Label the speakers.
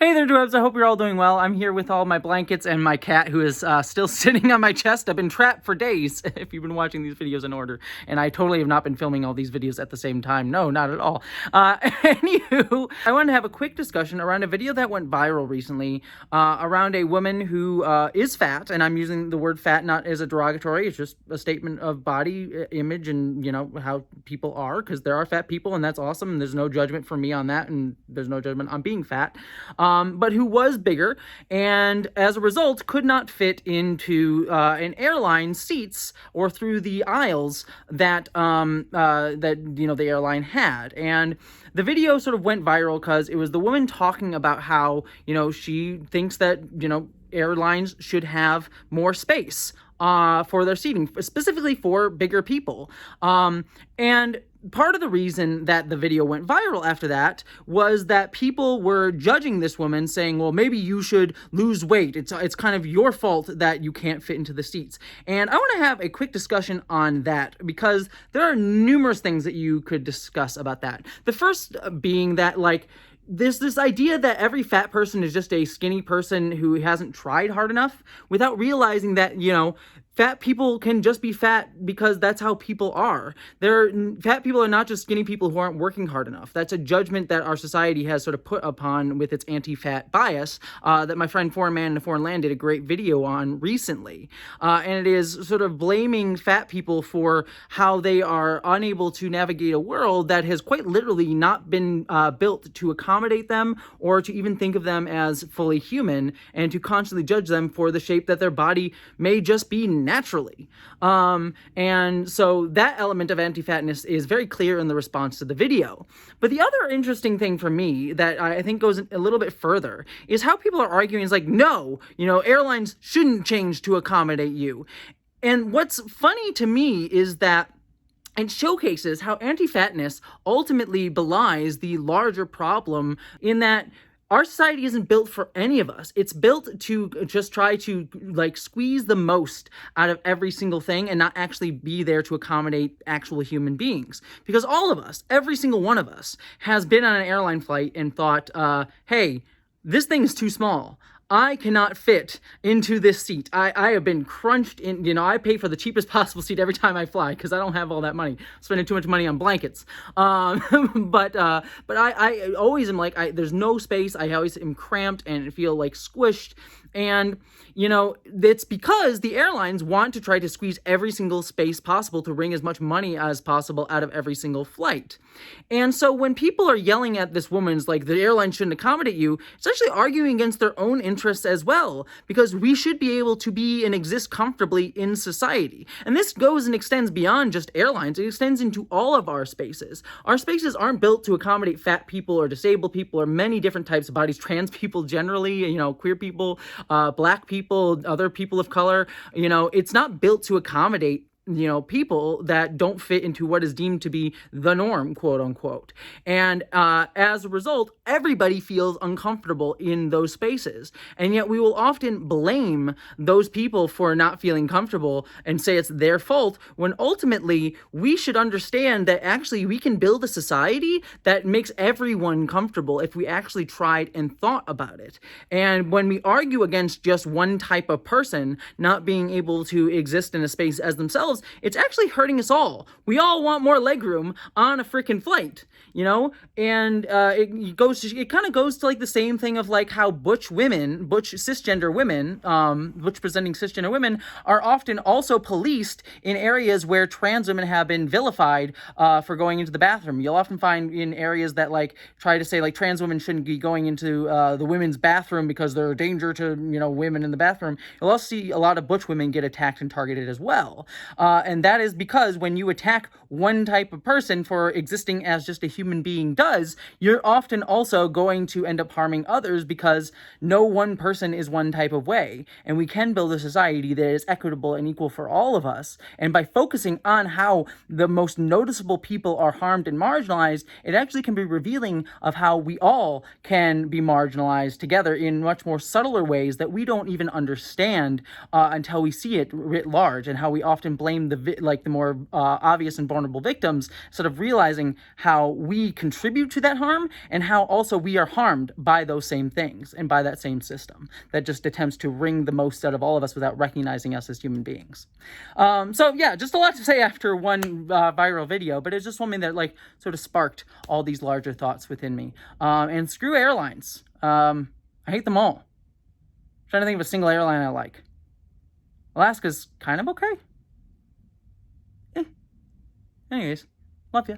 Speaker 1: Hey there, Dwebs. I hope you're all doing well. I'm here with all my blankets and my cat, who is still sitting on my chest. I've been trapped for days, if you've been watching these videos in order. And I totally have not been filming all these videos at the same time. No, not at all. Anywho, I wanted to have a quick discussion around a video that went viral recently around a woman who is fat. And I'm using the word fat not as a derogatory. It's just a statement of body image and, you know, how people are. Because there are fat people, and that's awesome. And there's no judgment for me on that. And there's no judgment on being fat. But who was bigger, and as a result could not fit into an airline seats or through the aisles that the airline had. And the video sort of went viral because it was the woman talking about how, she thinks that, airlines should have more space for their seating, specifically for bigger people. And part of the reason that the video went viral after that was that people were judging this woman, saying, well, maybe you should lose weight. It's kind of your fault that you can't fit into the seats. And I want to have a quick discussion on that because there are numerous things that you could discuss about that. The first being that, this idea that every fat person is just a skinny person who hasn't tried hard enough, without realizing that, fat people can just be fat because that's how people are. Fat people are not just skinny people who aren't working hard enough. That's a judgment that our society has sort of put upon with its anti-fat bias that my friend Foreign Man in a Foreign Land did a great video on recently. And it is sort of blaming fat people for how they are unable to navigate a world that has quite literally not been built to accommodate them or to even think of them as fully human, and to constantly judge them for the shape that their body may just be naturally. And so that element of anti-fatness is very clear in the response to the video. But the other interesting thing for me that I think goes a little bit further is how people are arguing is no, airlines shouldn't change to accommodate you. And what's funny to me is that it showcases how anti-fatness ultimately belies the larger problem, in that our society isn't built for any of us. It's built to just try to squeeze the most out of every single thing and not actually be there to accommodate actual human beings. Because all of us, every single one of us, has been on an airline flight and thought, hey, this thing is too small. I cannot fit into this seat. I have been crunched in, I pay for the cheapest possible seat every time I fly because I don't have all that money. I'm spending too much money on blankets. But I always am there's no space. I always am cramped and feel squished. And, it's because the airlines want to try to squeeze every single space possible to wring as much money as possible out of every single flight. And so when people are yelling at this woman's the airline shouldn't accommodate you, it's actually arguing against their own interests as well, because we should be able to be and exist comfortably in society. And this goes and extends beyond just airlines. It extends into all of our spaces. Our spaces aren't built to accommodate fat people or disabled people or many different types of bodies, trans people generally, queer people, black people, other people of color. It's not built to accommodate people that don't fit into what is deemed to be the norm, quote unquote. And as a result, everybody feels uncomfortable in those spaces. And yet we will often blame those people for not feeling comfortable and say it's their fault, when ultimately we should understand that actually we can build a society that makes everyone comfortable if we actually tried and thought about it. And when we argue against just one type of person not being able to exist in a space as themselves, it's actually hurting us all. We all want more legroom on a freaking flight, and it kind of goes to the same thing of how butch cisgender women, butch presenting cisgender women are often also policed in areas where trans women have been vilified for going into the bathroom. You'll often find in areas that try to say trans women shouldn't be going into the women's bathroom because they're a danger to women in the bathroom. You'll also see a lot of butch women get attacked and targeted as well. And that is because when you attack one type of person for existing as just a human being does, you're often also going to end up harming others, because no one person is one type of way. And we can build a society that is equitable and equal for all of us. And by focusing on how the most noticeable people are harmed and marginalized, it actually can be revealing of how we all can be marginalized together in much more subtler ways that we don't even understand until we see it writ large, and how we often blame blame the more obvious and vulnerable victims, instead of realizing how we contribute to that harm and how also we are harmed by those same things and by that same system that just attempts to wring the most out of all of us without recognizing us as human beings. So yeah, just a lot to say after one viral video, but it's just something that like sort of sparked all these larger thoughts within me. And screw airlines. I hate them all. I'm trying to think of a single airline I like. Alaska's kind of okay. Anyways, love ya.